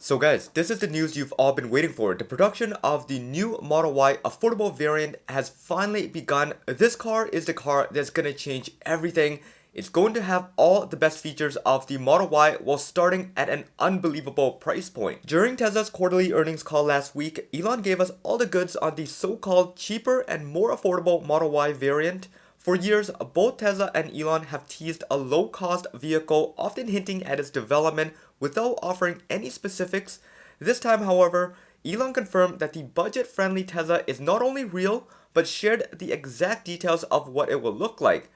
So guys, this is the news you've all been waiting for. The production of the new Model Y affordable variant has finally begun. This car is the car that's going to change everything. It's going to have all the best features of the Model Y while starting at an unbelievable price point. During Tesla's quarterly earnings call last week, Elon gave us all the goods on the so-called cheaper and more affordable Model Y variant. For years, both Tesla and Elon have teased a low-cost vehicle, often hinting at its development without offering any specifics. This time, however, Elon confirmed that the budget-friendly Tesla is not only real, but shared the exact details of what it will look like.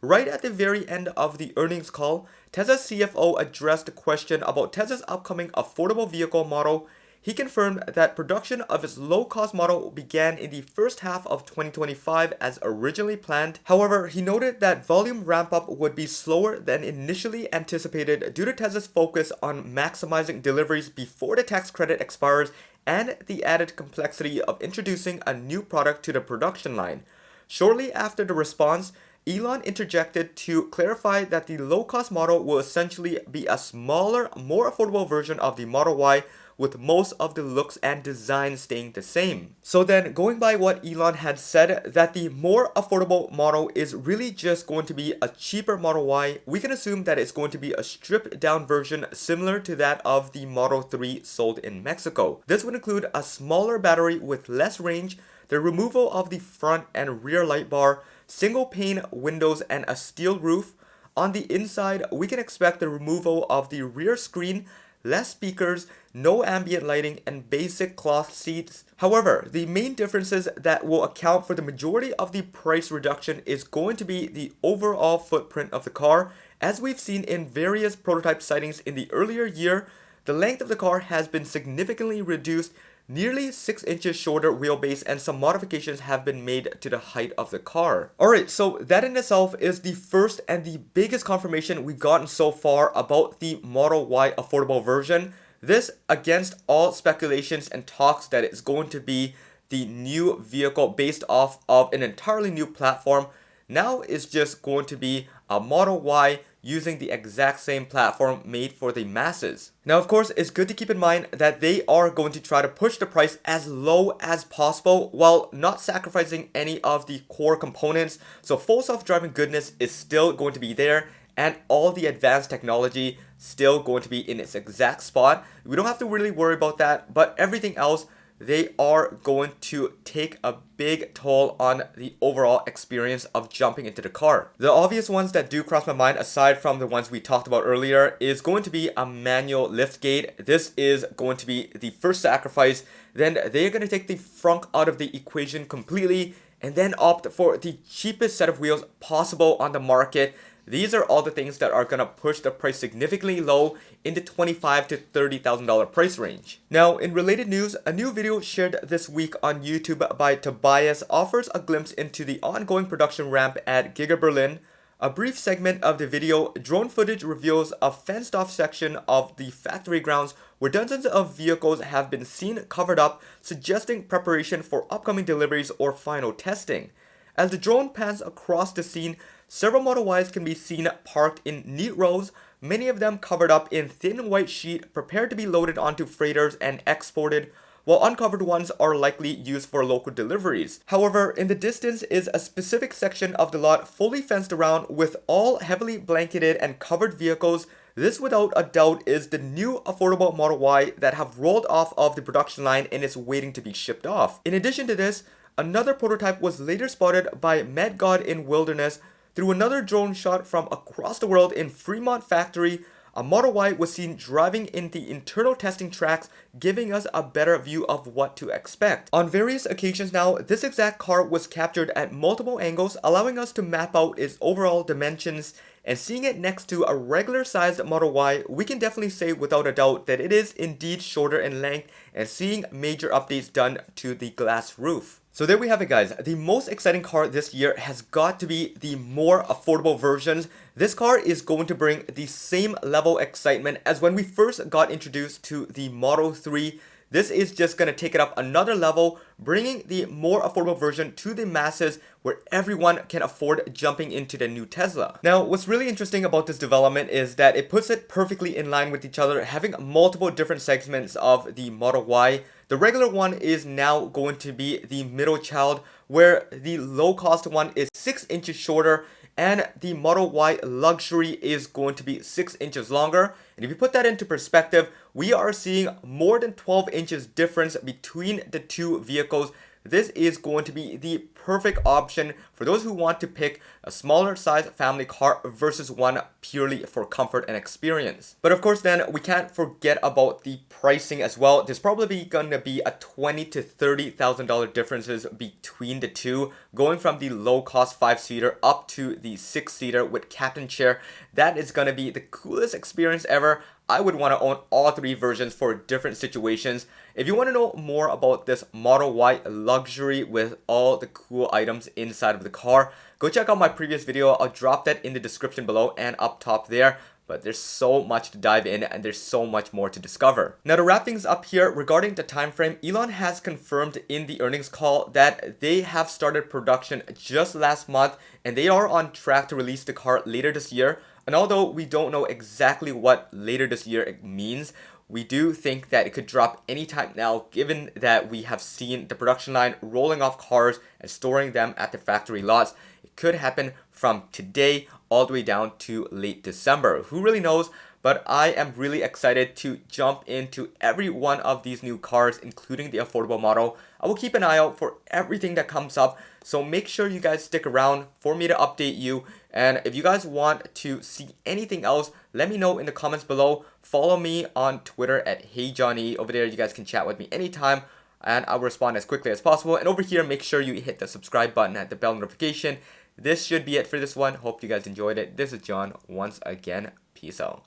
Right at the very end of the earnings call, Tesla's CFO addressed the question about Tesla's upcoming affordable vehicle model. He confirmed that production of its low-cost model began in the first half of 2025 as originally planned. However, he noted that volume ramp-up would be slower than initially anticipated due to Tesla's focus on maximizing deliveries before the tax credit expires and the added complexity of introducing a new product to the production line. Shortly after the response, Elon interjected to clarify that the low-cost model will essentially be a smaller, more affordable version of the Model Y, with most of the looks and design staying the same. So then, going by what Elon had said, that the more affordable model is really just going to be a cheaper Model Y, we can assume that it's going to be a stripped down version similar to that of the Model 3 sold in Mexico. This would include a smaller battery with less range, the removal of the front and rear light bar, single pane windows and a steel roof. On the inside, we can expect the removal of the rear screen, less speakers, no ambient lighting, and basic cloth seats. However, the main differences that will account for the majority of the price reduction is going to be the overall footprint of the car. As we've seen in various prototype sightings in the earlier year, the length of the car has been significantly reduced, nearly 6 inches shorter wheelbase, and some modifications have been made to the height of the car. Alright, so that in itself is the first and the biggest confirmation we've gotten so far about the Model Y affordable version. This against all speculations and talks that it's going to be the new vehicle based off of an entirely new platform. Now it's just going to be a Model Y using the exact same platform made for the masses. Now, of course, it's good to keep in mind that they are going to try to push the price as low as possible while not sacrificing any of the core components. So full self-driving goodness is still going to be there, and all the advanced technology still going to be in its exact spot. We don't have to really worry about that, but everything else, they are going to take a big toll on the overall experience of jumping into the car. The obvious ones that do cross my mind, aside from the ones we talked about earlier, is going to be a manual liftgate. This is going to be the first sacrifice. Then they're going to take the frunk out of the equation completely and then opt for the cheapest set of wheels possible on the market. These are all the things that are going to push the price significantly low in the $25,000 to $30,000 price range. Now, in related news, a new video shared this week on YouTube by Tobias offers a glimpse into the ongoing production ramp at Giga Berlin. A brief segment of the video, drone footage reveals a fenced-off section of the factory grounds where dozens of vehicles have been seen covered up, suggesting preparation for upcoming deliveries or final testing. As the drone pans across the scene, several Model Ys can be seen parked in neat rows, many of them covered up in thin white sheet, prepared to be loaded onto freighters and exported, while uncovered ones are likely used for local deliveries. However, in the distance is a specific section of the lot fully fenced around with all heavily blanketed and covered vehicles. This without a doubt is the new affordable Model Y that have rolled off of the production line and is waiting to be shipped off. In addition to this, another prototype was later spotted by MedGod in Wilderness. Through another drone shot from across the world in Fremont factory, a Model Y was seen driving in the internal testing tracks, giving us a better view of what to expect. On various occasions now, this exact car was captured at multiple angles, allowing us to map out its overall dimensions, and seeing it next to a regular sized Model Y, we can definitely say without a doubt that it is indeed shorter in length, and seeing major updates done to the glass roof. So there we have it, guys. The most exciting car this year has got to be the more affordable versions. This car is going to bring the same level excitement as when we first got introduced to the Model 3. this is just going to take it up another level, bringing the more affordable version to the masses where everyone can afford jumping into the new Tesla. Now, what's really interesting about this development is that it puts it perfectly in line with each other, having multiple different segments of the Model Y. The regular one is now going to be the middle child, where the low cost one is 6 inches shorter, and the Model Y Luxury is going to be 6 inches longer. And if you put that into perspective, we are seeing more than 12 inches difference between the two vehicles. This is going to be the perfect option for those who want to pick a smaller size family car versus one purely for comfort and experience. But of course, then we can't forget about the pricing as well. There's probably going to be a $20,000 to $30,000 differences between the two, going from the low cost 5-seater up to the 6-seater with captain chair. That is going to be the coolest experience ever. I would want to own all three versions for different situations. If you want to know more about this Model Y Luxury with all the cool items inside of the car, go check out my previous video. I'll drop that in the description below and up top there. But there's so much to dive in and there's so much more to discover. Now, to wrap things up here, regarding the time frame, Elon has confirmed in the earnings call that they have started production just last month and they are on track to release the car later this year. And although we don't know exactly what later this year it means, we do think that it could drop anytime now, given that we have seen the production line rolling off cars and storing them at the factory lots. It could happen from today all the way down to late December. Who really knows? But I am really excited to jump into every one of these new cars, including the affordable model. I will keep an eye out for everything that comes up, so make sure you guys stick around for me to update you. And if you guys want to see anything else, let me know in the comments below. Follow me on Twitter at HeyJohnny. Over there, you guys can chat with me anytime, and I'll respond as quickly as possible. And over here, make sure you hit the subscribe button and the bell notification. This should be it for this one. Hope you guys enjoyed it. This is John once again. Peace out.